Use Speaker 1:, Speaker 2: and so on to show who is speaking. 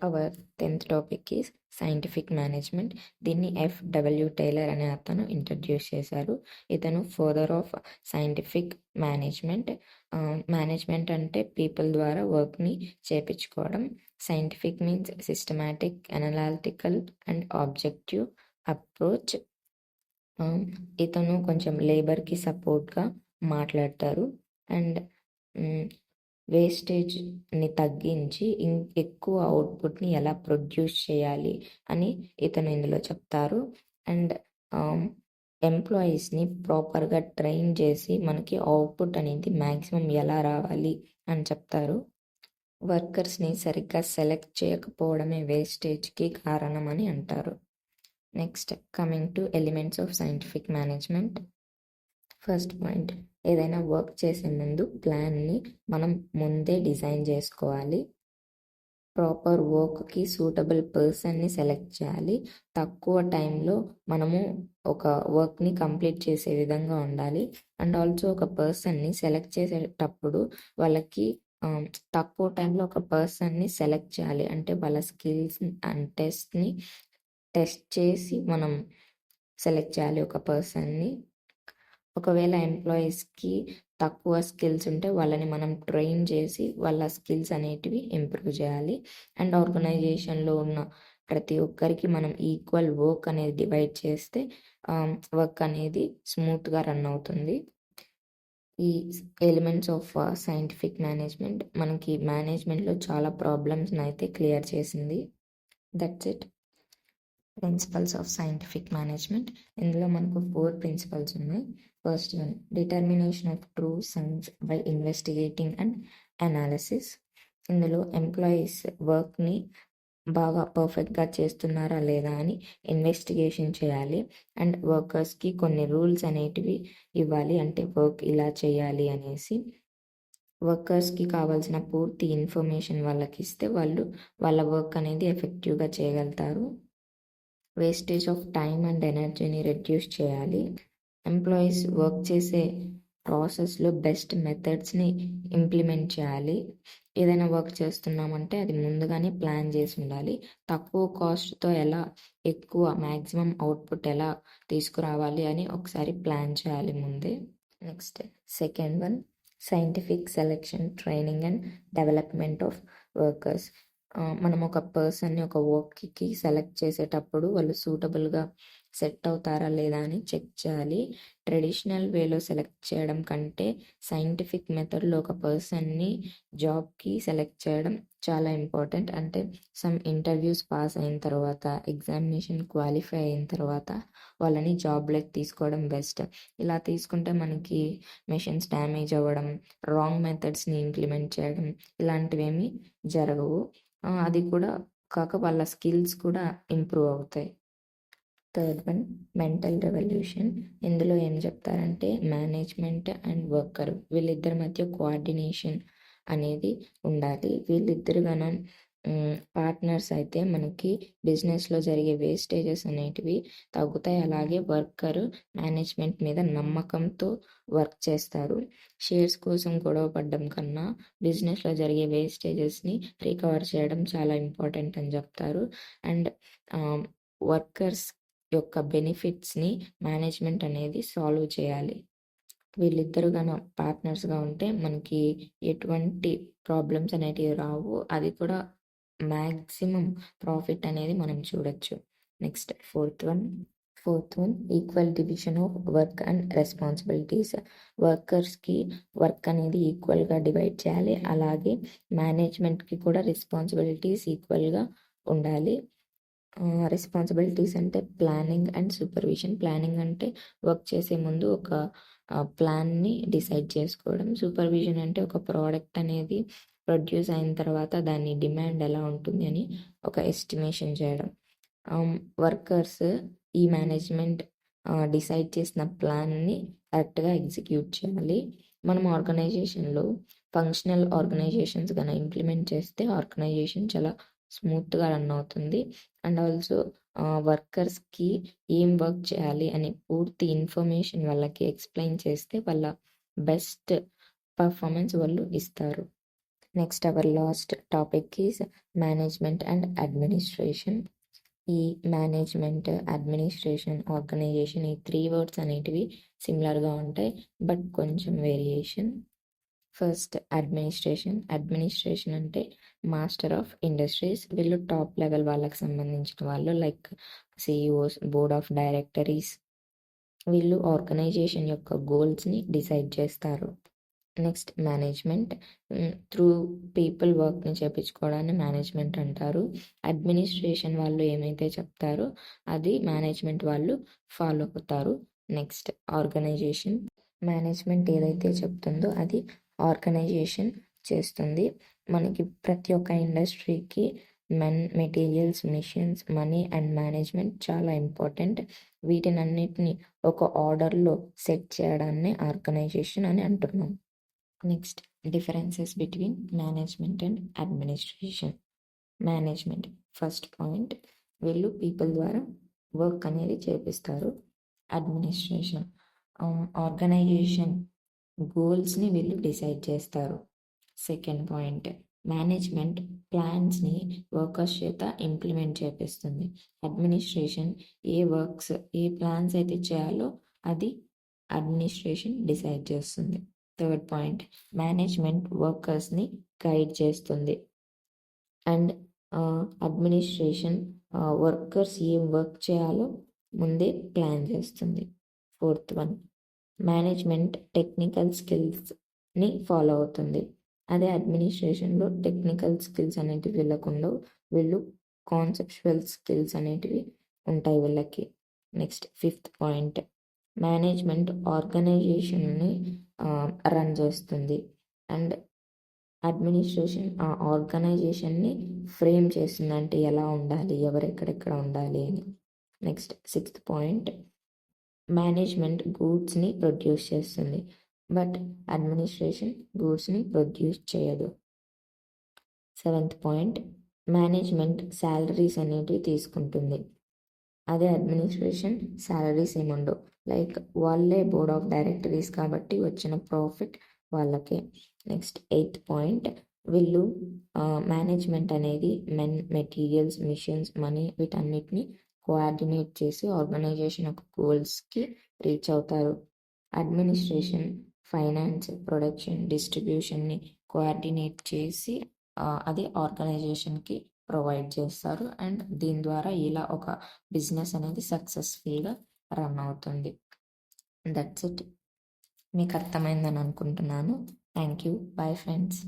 Speaker 1: Hour 10th topic is scientific management. దీన్ని F W. Taylor అనే అతను ఇంట్రడ్యూస్ చేశారు. ఇతను father of scientific management. Management అంటే పీపుల్ ద్వారా వర్క్ని చేపించుకోవడం. Scientific means systematic, analytical and objective approach. ఇతను కొంచెం లేబర్కి సపోర్ట్గా మాట్లాడతారు. అండ్ వేస్టేజ్ని తగ్గించి ఎక్కువ అవుట్పుట్ని ఎలా ప్రొడ్యూస్ చేయాలి అని ఇతను ఇందులో చెప్తారు. అండ్ ఎంప్లాయీస్ని ప్రాపర్గా ట్రైన్ చేసి మనకి అవుట్పుట్ అనేది మ్యాక్సిమం ఎలా రావాలి అని చెప్తారు. వర్కర్స్ని సరిగ్గా సెలెక్ట్ చేయకపోవడమే వేస్టేజ్కి కారణం అని అంటారు. Next, coming to elements of scientific management. First point, ఏదైనా వర్క్ చేసే ముందు ప్లాన్ని మనం ముందే డిజైన్ చేసుకోవాలి. ప్రాపర్ వర్క్కి సూటబుల్ పర్సన్ని సెలెక్ట్ చేయాలి. తక్కువ టైంలో మనము ఒక వర్క్ని కంప్లీట్ చేసే విధంగా ఉండాలి. అండ్ ఆల్సో ఒక పర్సన్ని సెలెక్ట్ చేసేటప్పుడు వాళ్ళకి తక్కువ టైంలో ఒక పర్సన్ని సెలెక్ట్ చేయాలి. అంటే వాళ్ళ స్కిల్స్ అండ్ టెస్ట్ చేసి మనం సెలెక్ట్ చేయాలి ఒక పర్సన్ని. ఒకవేళ ఎంప్లాయీస్కి తక్కువ స్కిల్స్ ఉంటే వాళ్ళని మనం ట్రైన్ చేసి వాళ్ళ స్కిల్స్ అనేటివి ఇంప్రూవ్ చేయాలి. అండ్ ఆర్గనైజేషన్లో ఉన్న ప్రతి ఒక్కరికి మనం ఈక్వల్ వర్క్ అనేది డివైడ్ చేస్తే వర్క్ అనేది స్మూత్గా రన్ అవుతుంది. ఈ ఎలిమెంట్స్ ఆఫ్ సైంటిఫిక్ మేనేజ్మెంట్ మనకి మేనేజ్మెంట్లో చాలా ప్రాబ్లమ్స్ని అయితే క్లియర్ చేసింది. That's it. Principles of scientific management. ఇందులో మనకు 4 ప్రిన్సిపల్స్ ఉన్నాయి. First one, determination of true science by investigating and analysis. ఇందులో ఎంప్లాయీస్ వర్క్ని బాగా పర్ఫెక్ట్గా చేస్తున్నారా లేదా అని ఇన్వెస్టిగేషన్ చేయాలి. అండ్ వర్కర్స్కి కొన్ని రూల్స్ అనేటివి ఇవ్వాలి, అంటే వర్క్ ఇలా చేయాలి అనేసి. వర్కర్స్కి కావాల్సిన పూర్తి ఇన్ఫర్మేషన్ వాళ్ళకి ఇస్తే వాళ్ళు వాళ్ళ వర్క్ అనేది ఎఫెక్టివ్గా చేయగలుగుతారు. వేస్టేజ్ ఆఫ్ టైం అండ్ ఎనర్జీని రెడ్యూస్ చేయాలి. ఎంప్లాయీస్ వర్క్ చేసే ప్రాసెస్లో బెస్ట్ మెథడ్స్ని ఇంప్లిమెంట్ చేయాలి. ఏదైనా వర్క్ చేస్తున్నామంటే అది ముందుగానే ప్లాన్ చేసి ఉండాలి. తక్కువ కాస్ట్తో ఎలా ఎక్కువ మ్యాక్సిమం అవుట్పుట్ ఎలా తీసుకురావాలి అని ఒకసారి ప్లాన్ చేయాలి ముందే. Next, second one, scientific selection, training and development of workers. మనం ఒక పర్సన్ని ఒక వర్క్కి సెలెక్ట్ చేసేటప్పుడు వాళ్ళు సూటబుల్గా సెట్ అవుతారా లేదా అని చెక్ చేయాలి. ట్రెడిషనల్ వేలో సెలెక్ట్ చేయడం కంటే సైంటిఫిక్ మెథడ్లో ఒక పర్సన్ని జాబ్కి సెలెక్ట్ చేయడం చాలా ఇంపార్టెంట్. అంటే సమ్ ఇంటర్వ్యూస్ పాస్ అయిన తర్వాత, ఎగ్జామినేషన్ క్వాలిఫై అయిన తర్వాత వాళ్ళని జాబ్లోకి తీసుకోవడం బెస్ట్. ఇలా తీసుకుంటే మనకి మెషిన్స్ డ్యామేజ్ అవ్వడం, రాంగ్ మెథడ్స్ని ఇంప్లిమెంట్ చేయడం ఇలాంటివేమీ జరగవు. అది కూడా కాక వాళ్ళ స్కిల్స్ కూడా ఇంప్రూవ్ అవుతాయి. Third one, mental revolution. ఇందులో ఏం చెప్తారంటే మేనేజ్మెంట్ అండ్ వర్కర్ వీళ్ళిద్దరి మధ్య కోఆర్డినేషన్ అనేది ఉండాలి. వీళ్ళిద్దరు గానం పార్ట్నర్స్ అయితే మనకి బిజినెస్లో జరిగే వేస్టేజెస్ అనేటివి తగ్గుతాయి. అలాగే వర్కర్ మేనేజ్మెంట్ మీద నమ్మకంతో వర్క్ చేస్తారు. షేర్స్ కోసం గొడవ పడడం కన్నా బిజినెస్లో జరిగే వేస్టేజెస్ని రికవర్ చేయడం చాలా ఇంపార్టెంట్ అని చెప్తారు. అండ్ వర్కర్స్ యొక్క బెనిఫిట్స్ని మేనేజ్మెంట్ అనేది సాల్వ్ చేయాలి. వీళ్ళిద్దరు కన్నా పార్ట్నర్స్గా ఉంటే మనకి ఎటువంటి ప్రాబ్లమ్స్ అనేటివి రావు. అది కూడా మ్యాక్సిమం ప్రాఫిట్ అనేది మనం చూడొచ్చు. Next, fourth one, equal division of work and responsibilities. వర్కర్స్కి వర్క్ అనేది ఈక్వల్గా డివైడ్ చేయాలి. అలాగే మేనేజ్మెంట్కి కూడా రెస్పాన్సిబిలిటీస్ ఈక్వల్గా ఉండాలి. రెస్పాన్సిబిలిటీస్ అంటే ప్లానింగ్ అండ్ సూపర్విజన్. ప్లానింగ్ అంటే వర్క్ చేసే ముందు ఒక ప్లాన్ని డిసైడ్ చేసుకోవడం. సూపర్విజన్ అంటే ఒక ప్రోడక్ట్ అనేది ప్రొడ్యూస్ అయిన తర్వాత దాని డిమాండ్ ఎలా ఉంటుంది అని ఒక ఎస్టిమేషన్ చేయడం. వర్కర్స్ ఈ మేనేజ్మెంట్ డిసైడ్ చేసిన ప్లాన్ని కరెక్ట్గా ఎగ్జిక్యూట్ చేయాలి. మనం ఆర్గనైజేషన్లో ఫంక్షనల్ ఆర్గనైజేషన్స్ కన్నా ఇంప్లిమెంట్ చేస్తే ఆర్గనైజేషన్ చాలా స్మూత్గా రన్ అవుతుంది. అండ్ ఆల్సో వర్కర్స్కి ఏం వర్క్ చేయాలి అనే పూర్తి ఇన్ఫర్మేషన్ వాళ్ళకి ఎక్స్ప్లెయిన్ చేస్తే వాళ్ళ బెస్ట్ పర్ఫార్మెన్స్ వాళ్ళు ఇస్తారు. Next our last topic is management and administration. ఈ మేనేజ్మెంట్, అడ్మినిస్ట్రేషన్, ఆర్గనైజేషన్ ఈ 3 వర్డ్స్ అనేటివి సిమిలర్గా ఉంటాయి, బట్ కొంచెం వేరియేషన్. ఫస్ట్ అడ్మినిస్ట్రేషన్ అంటే మాస్టర్ ఆఫ్ ఇండస్ట్రీస్. వీళ్ళు టాప్ లెవెల్ వాళ్ళకి సంబంధించిన వాళ్ళు, like CEOs, board of directories. వీళ్ళు ఆర్గనైజేషన్ యొక్క గోల్స్ని డిసైడ్ చేస్తారు. నెక్స్ట్ మేనేజ్మెంట్, త్రూ పీపుల్ వర్క్ని చేపించుకోవడాన్ని మేనేజ్మెంట్ అంటారు. అడ్మినిస్ట్రేషన్ వాళ్ళు ఏమైతే చెప్తారో అది మేనేజ్మెంట్ వాళ్ళు ఫాలో అవుతారు. నెక్స్ట్ ఆర్గనైజేషన్, మేనేజ్మెంట్ ఏదైతే చెప్తుందో అది ఆర్గనైజేషన్ చేస్తుంది. మనకి ప్రతి ఒక్క ఇండస్ట్రీకి materials, machines, money and management చాలా ఇంపార్టెంట్. వీటినన్నిటిని ఒక ఆర్డర్లో సెట్ చేయడాన్ని ఆర్గనైజేషన్ అని అంటున్నాం. Next differences between management and administration. Management first point, వీళ్ళు పీపుల్ ద్వారా వర్క్ అనేది చేపిస్తారు. అడ్మినిస్ట్రేషన్ ఆర్గనైజేషన్ గోల్స్ని వీళ్ళు డిసైడ్ చేస్తారు. సెకండ్ పాయింట్, మేనేజ్మెంట్ ప్లాన్స్ని వర్కర్స్ చేత ఇంప్లిమెంట్ చేపిస్తుంది. అడ్మినిస్ట్రేషన్ ఏ వర్క్స్, ఏ ప్లాన్స్ అయితే చేయాలో అది అడ్మినిస్ట్రేషన్ డిసైడ్ చేస్తుంది. థర్డ్ పాయింట్, మేనేజ్మెంట్ వర్కర్స్ని గైడ్ చేస్తుంది అండ్ అడ్మినిస్ట్రేషన్ వర్కర్స్ ఏం వర్క్ చేయాలో ముందే ప్లాన్ చేస్తుంది. ఫోర్త్ వన్, మేనేజ్మెంట్ టెక్నికల్ స్కిల్స్ని ఫాలో అవుతుంది. అదే అడ్మినిస్ట్రేషన్లో టెక్నికల్ స్కిల్స్ అనేటివి వీళ్ళకు ఉండవు, వీళ్ళు కాన్సెప్చువల్ స్కిల్స్ అనేటివి ఉంటాయి వీళ్ళకి. నెక్స్ట్ ఫిఫ్త్ పాయింట్, మేనేజ్మెంట్ ఆర్గనైజేషన్ని రన్ చేస్తుంది అండ్ అడ్మినిస్ట్రేషన్ ఆ ఆర్గనైజేషన్ని ఫ్రేమ్ చేస్తుంది, అంటే ఎలా ఉండాలి, ఎవరెక్కడెక్కడ ఉండాలి అని. నెక్స్ట్ సిక్స్త్ పాయింట్, మేనేజ్మెంట్ గూడ్స్ని ప్రొడ్యూస్ చేస్తుంది బట్ అడ్మినిస్ట్రేషన్ గూడ్స్ని ప్రొడ్యూస్ చేయదు. సెవెంత్ పాయింట్, మేనేజ్మెంట్ శాలరీస్ అనేటివి తీసుకుంటుంది, అదే అడ్మినిస్ట్రేషన్ శాలరీస్ ఏముండవు, లైక్ వాళ్ళే బోర్డ్ ఆఫ్ డైరెక్టరీస్ కాబట్టి వచ్చిన ప్రాఫిట్ వాళ్ళకే. నెక్స్ట్ ఎయిత్ పాయింట్, వీళ్ళు మేనేజ్మెంట్ అనేది మెటీరియల్స్, మిషన్స్, మనీ వీటన్నిటిని కోఆర్డినేట్ చేసి ఆర్గనైజేషన్ యొక్క గోల్స్కి రీచ్ అవుతారు. అడ్మినిస్ట్రేషన్ ఫైనాన్స్, ప్రొడక్షన్, డిస్ట్రిబ్యూషన్ని కోఆర్డినేట్ చేసి అది ఆర్గనైజేషన్కి ప్రొవైడ్ చేస్తారు అండ్ దీని ద్వారా ఇలా ఒక బిజినెస్ అనేది సక్సెస్ఫుల్గా రన్ అవుతుంది. That's it. మీకు అర్థమైందని అనుకుంటున్నాను. Thank you. Bye friends.